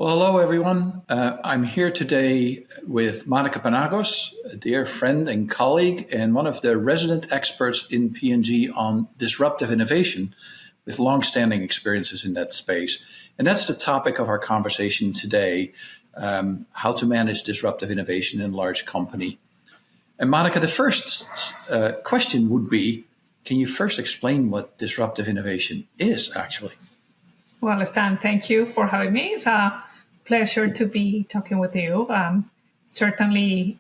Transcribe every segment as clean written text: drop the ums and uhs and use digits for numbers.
Well, hello, everyone. I'm here today with Monica Penagos, a dear friend and colleague, and one of the resident experts in P&G on disruptive innovation with longstanding experiences in that space. And that's the topic of our conversation today, how to manage disruptive innovation in a large company. And Monica, the first question would be, can you first explain what disruptive innovation is, actually? Well, Stan, thank you for having me. It's a pleasure to be talking with you. Certainly,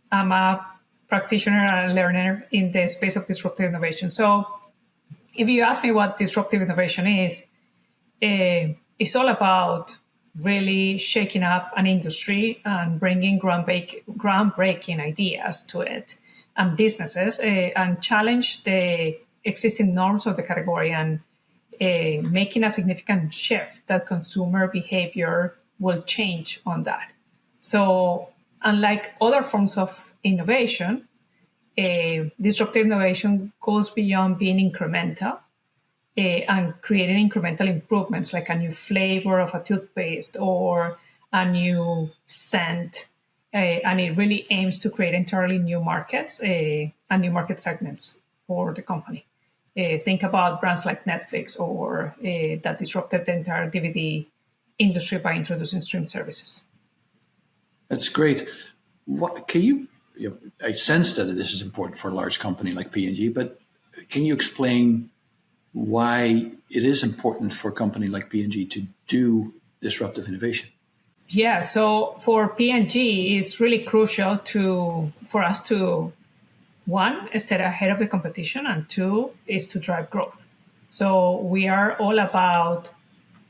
I'm a practitioner and learner in the space of disruptive innovation. So if you ask me what disruptive innovation is, it's all about really shaking up an industry and bringing groundbreaking ideas to it and businesses and challenge the existing norms of the category and making a significant shift that consumer behavior will change on that. So unlike other forms of innovation, disruptive innovation goes beyond being incremental and creating incremental improvements like a new flavor of a toothpaste or a new scent. And it really aims to create entirely new markets and new market segments for the company. Think about brands like Netflix or that disrupted the entire DVD industry by introducing stream services. That's great. I sense that this is important for a large company like P&G, but can you explain why it is important for a company like P&G to do disruptive innovation? Yeah, so for P&G, it's really crucial for us to, one, stay ahead of the competition, and two, is to drive growth. So we are all about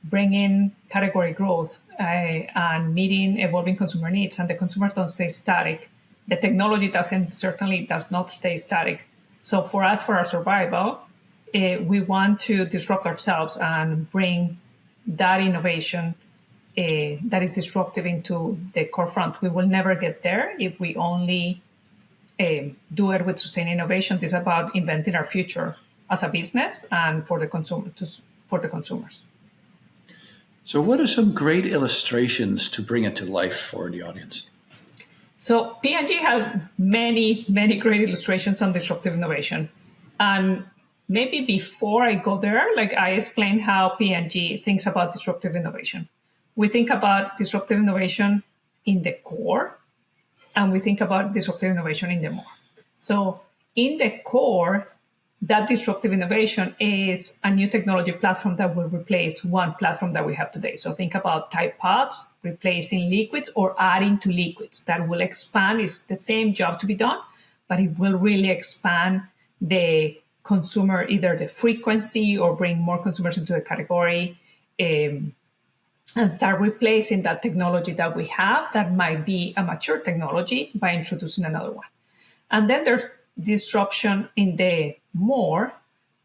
bringing category growth and meeting evolving consumer needs, and the consumers don't stay static. The technology certainly does not stay static. So for us, for our survival, we want to disrupt ourselves and bring that innovation that is disruptive into the core front. We will never get there if we only do it with sustained innovation. This is about inventing our future as a business and for the consumers. So what are some great illustrations to bring it to life for the audience? So P&G has many, many great illustrations on disruptive innovation. And maybe before I go there, I explain how P&G thinks about disruptive innovation. We think about disruptive innovation in the core, and we think about disruptive innovation in the more. So in the core, that disruptive innovation is a new technology platform that will replace one platform that we have today. So think about Tide Pods replacing liquids or adding to liquids. That will expand. It's the same job to be done, but it will really expand the consumer, either the frequency or bring more consumers into the category and start replacing that technology that we have that might be a mature technology by introducing another one. And then there's disruption in the more,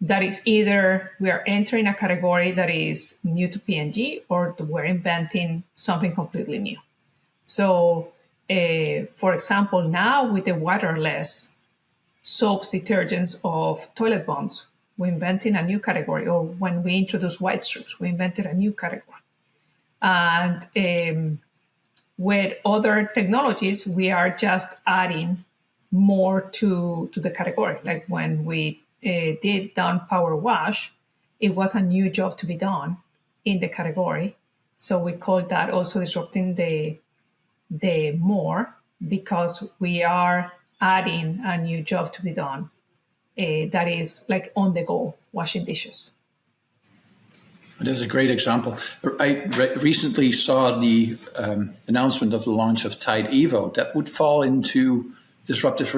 that is either we are entering a category that is new to P&G or we're inventing something completely new. So, for example, now with the waterless soaps, detergents of toilet bombs, we're inventing a new category. Or when we introduced white strips, we invented a new category. And with other technologies, we are just adding more to the category. Like when we did Dawn Power Wash, it was a new job to be done in the category. So we call that also disrupting the more, because we are adding a new job to be done that is like on the go washing dishes. That's a great example. I recently saw the announcement of the launch of Tide Evo. That would fall into disruptive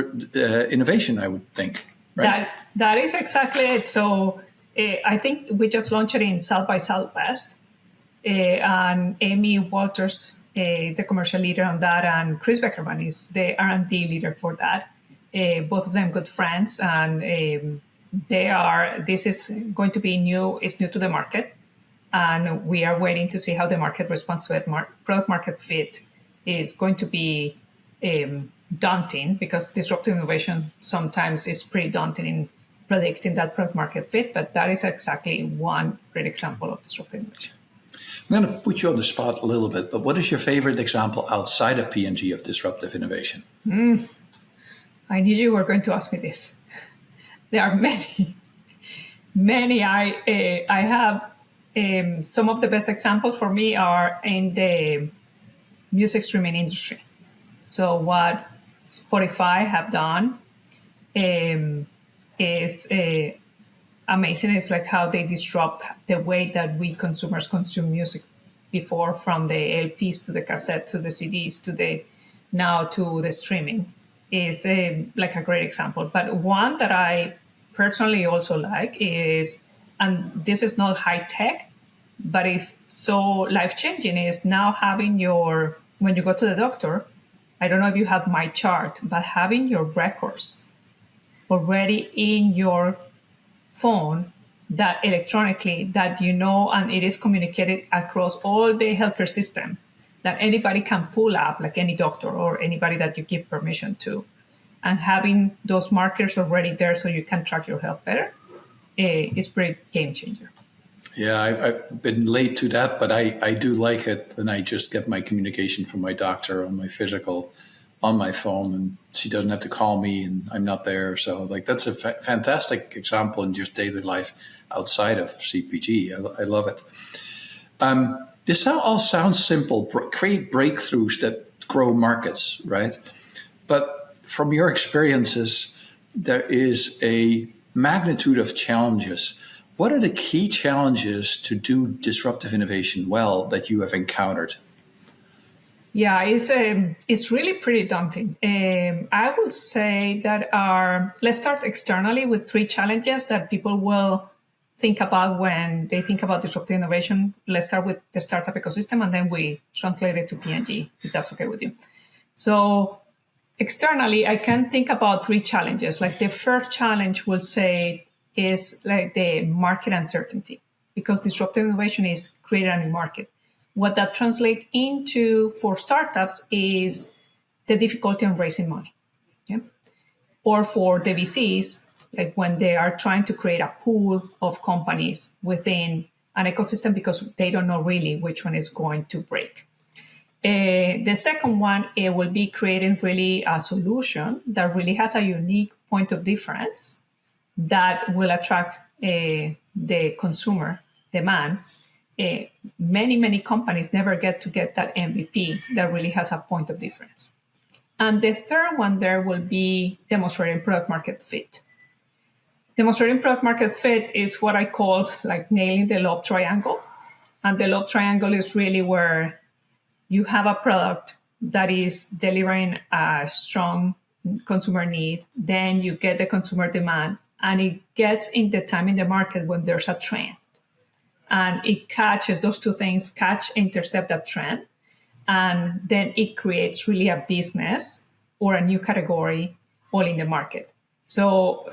innovation, I would think. Right? That is exactly it. So I think we just launched it in South by Southwest. And Amy Walters is the commercial leader on that, and Chris Beckerman is the R&D leader for that. Both of them good friends, and this is going to be new. It's new to the market. And we are waiting to see how the market responds to it. Product market fit is going to be daunting, because disruptive innovation sometimes is pretty daunting in predicting that product market fit. But that is exactly one great example of disruptive innovation. I'm going to put you on the spot a little bit, but what is your favorite example outside of P&G of disruptive innovation? I knew you were going to ask me this. There are many, many. I have some of the best examples for me are in the music streaming industry. So what Spotify have done is amazing. It's like how they disrupt the way that we consumers consume music before, from the LPs to the cassettes to the CDs to the now to the streaming, is like a great example. But one that I personally also like is, and this is not high tech, but it's so life changing, is now having your, when you go to the doctor, I don't know if you have my chart, but having your records already in your phone, that electronically, that you know, and it is communicated across all the healthcare system, that anybody can pull up, like any doctor or anybody that you give permission to, and having those markers already there so you can track your health better, is pretty game changer. Yeah, I've been late to that, but I do like it. And I just get my communication from my doctor on my physical on my phone, and she doesn't have to call me and I'm not there. So like that's a fantastic example in just daily life outside of CPG. I love it. This all sounds simple, create breakthroughs that grow markets, right? But from your experiences, there is a magnitude of challenges. What are the key challenges to do disruptive innovation well that you have encountered? Yeah, it's really pretty daunting. I would say that let's start externally with three challenges that people will think about when they think about disruptive innovation. Let's start with the startup ecosystem, and then we translate it to P&G, if that's okay with you. So externally, I can think about three challenges. Like the first challenge we'll say is like the market uncertainty, because disruptive innovation is creating a new market. What that translates into for startups is the difficulty in raising money. Yeah? Or for the VCs, like when they are trying to create a pool of companies within an ecosystem because they don't know really which one is going to break. The second one, it will be creating really a solution that really has a unique point of difference that will attract the consumer demand. Many companies never get that MVP that really has a point of difference. And the third one there will be demonstrating product market fit. Demonstrating product market fit is what I call like nailing the love triangle. And the love triangle is really where you have a product that is delivering a strong consumer need, then you get the consumer demand, and it gets in the time in the market when there's a trend. And it catches those two things, intercept that trend, and then it creates really a business or a new category all in the market. So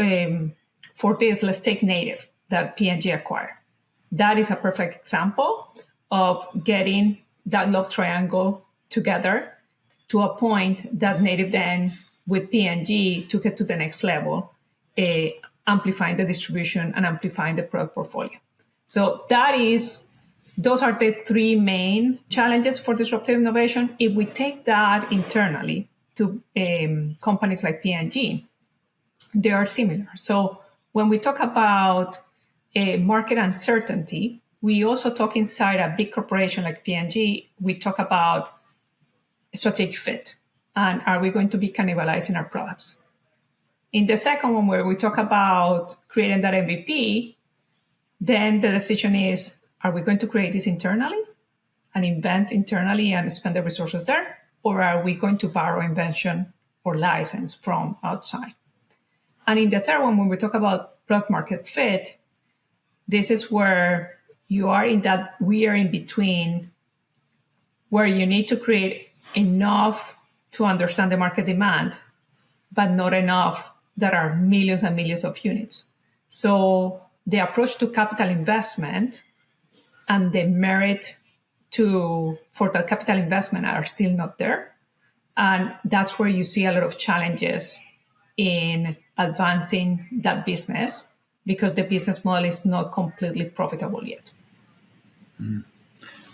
for this, let's take Native that P&G acquired. That is a perfect example of getting that love triangle together to a point that Native then with P&G took it to the next level, amplifying the distribution and amplifying the product portfolio. So those are the three main challenges for disruptive innovation. If we take that internally to companies like P&G, they are similar. So when we talk about market uncertainty, we also talk inside a big corporation like P&G, we talk about strategic fit. And are we going to be cannibalizing our products? In the second one, where we talk about creating that MVP, then the decision is, are we going to create this internally and invent internally and spend the resources there? Or are we going to borrow invention or license from outside? And in the third one, when we talk about product market fit, this is where we are in between, where you need to create enough to understand the market demand, but not enough that are millions and millions of units. So the approach to capital investment and the merit for that capital investment are still not there. And that's where you see a lot of challenges in advancing that business, because the business model is not completely profitable yet.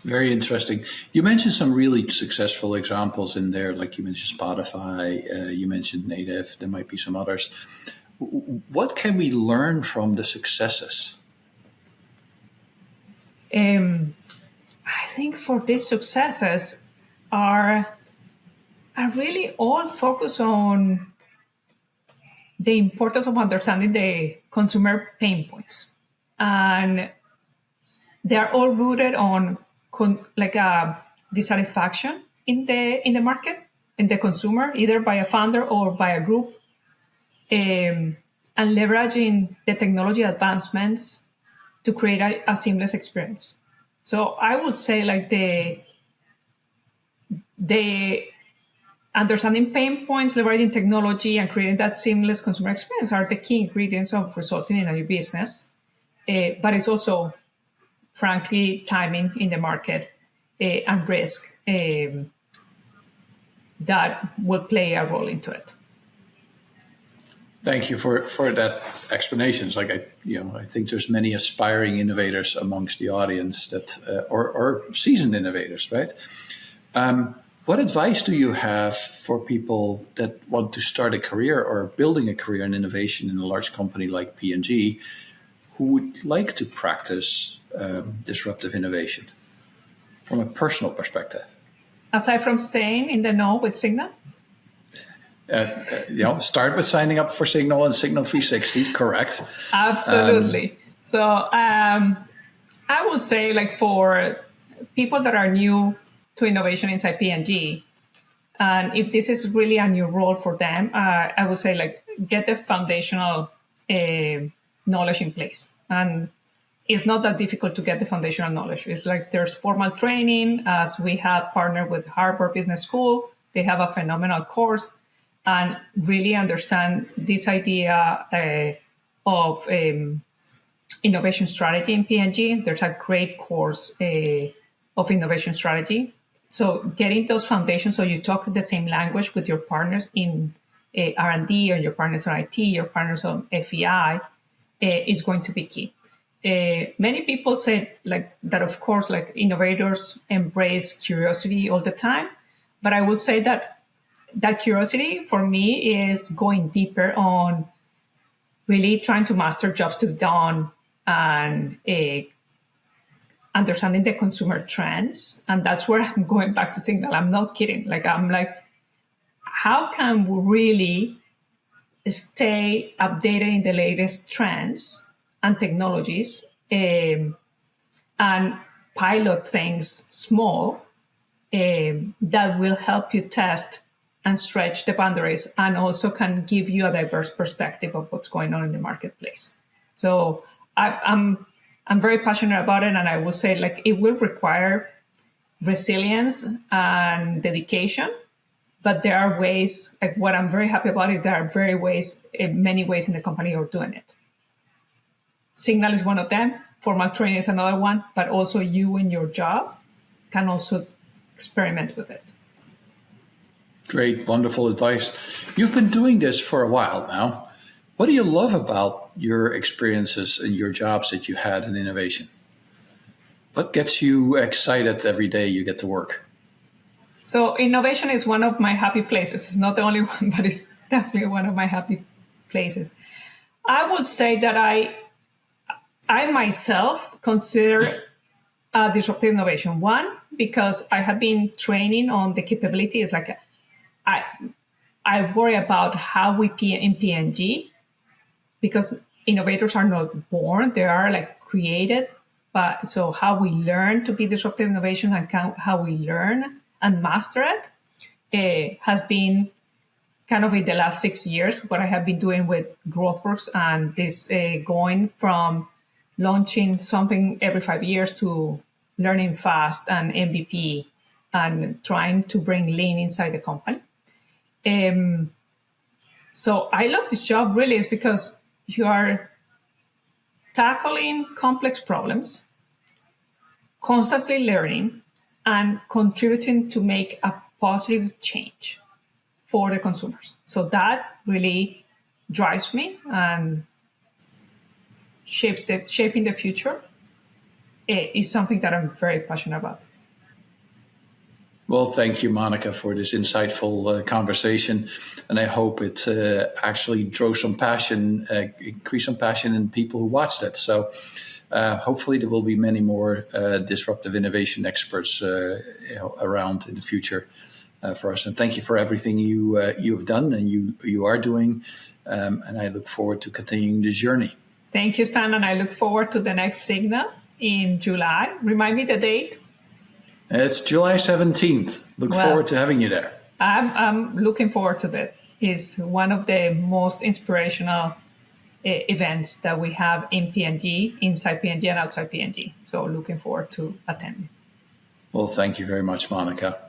Very interesting. You mentioned some really successful examples in there, like you mentioned Spotify, you mentioned Native, there might be some others. What can we learn from the successes? I think for these successes are really all focused on the importance of understanding the consumer pain points, and they are all rooted on dissatisfaction in the market, in the consumer, either by a founder or by a group, and leveraging the technology advancements to create a seamless experience. So I would say like the understanding pain points, leveraging technology, and creating that seamless consumer experience are the key ingredients of resulting in a new business. But it's also, frankly, timing in the market and risk that will play a role into it. Thank you for that explanation. It's like I think there's many aspiring innovators amongst the audience that or seasoned innovators, right? What advice do you have for people that want to start a career or building a career in innovation in a large company like P&G, who would like to practice disruptive innovation from a personal perspective? Aside from staying in the know with Signal? Start with signing up for Signal and Signal 360, correct? Absolutely. So I would say, like, for people that are new to innovation inside P&G, and if this is really a new role for them, I would say, like, get the foundational knowledge in place. And it's not that difficult to get the foundational knowledge. It's like there's formal training, as we have partnered with Harvard Business School. They have a phenomenal course, and really understand this idea of innovation strategy in P&G. There's a great course of innovation strategy. So getting those foundations, so you talk the same language with your partners in R&D, or your partners on IT, your partners on FEI, is going to be key. Many people say like that, of course, like innovators embrace curiosity all the time. But I would say that curiosity for me is going deeper on really trying to master jobs to be done, and understanding the consumer trends. And that's where I'm going back to Signal. I'm not kidding. I'm like, how can we really stay updated in the latest trends and technologies, and pilot things small that will help you test and stretch the boundaries, and also can give you a diverse perspective of what's going on in the marketplace. So I'm very passionate about it, and I will say, like, it will require resilience and dedication, but there are ways. Like, what I'm very happy about it, there are many ways in the company are doing it. Signal is one of them. Formal training is another one, but also you in your job can also experiment with it. Great, wonderful advice. You've been doing this for a while now. What do you love about your experiences and your jobs that you had in innovation? What gets you excited every day you get to work? So innovation is one of my happy places. It's not the only one, but it's definitely one of my happy places. I would say that I myself consider disruptive innovation. One, because I have been training on the capabilities. Like, I worry about how we in P&G, because innovators are not born; they are like created. But so how we learn to be disruptive innovation, and how we learn and master it has been kind of in the last 6 years what I have been doing with GrowthWorks, and this going from launching something every 5 years to learning fast and MVP, and trying to bring lean inside the company. So I love this job really is because you are tackling complex problems, constantly learning, and contributing to make a positive change for the consumers. So that really drives me, and shaping the future is something that I'm very passionate about. Well, thank you, Monica, for this insightful conversation, and I hope it actually drove some passion, increased some passion in people who watched it. So, hopefully, there will be many more disruptive innovation experts around in the future for us. And thank you for everything you have done and you are doing. And I look forward to continuing the journey. Thank you, Stan, and I look forward to the next Signa in July. Remind me the date. It's July 17th. Look forward to having you there. I'm looking forward to that. It's one of the most inspirational events that we have in P&G, inside P&G and outside P&G. So looking forward to attending. Well, thank you very much, Monica.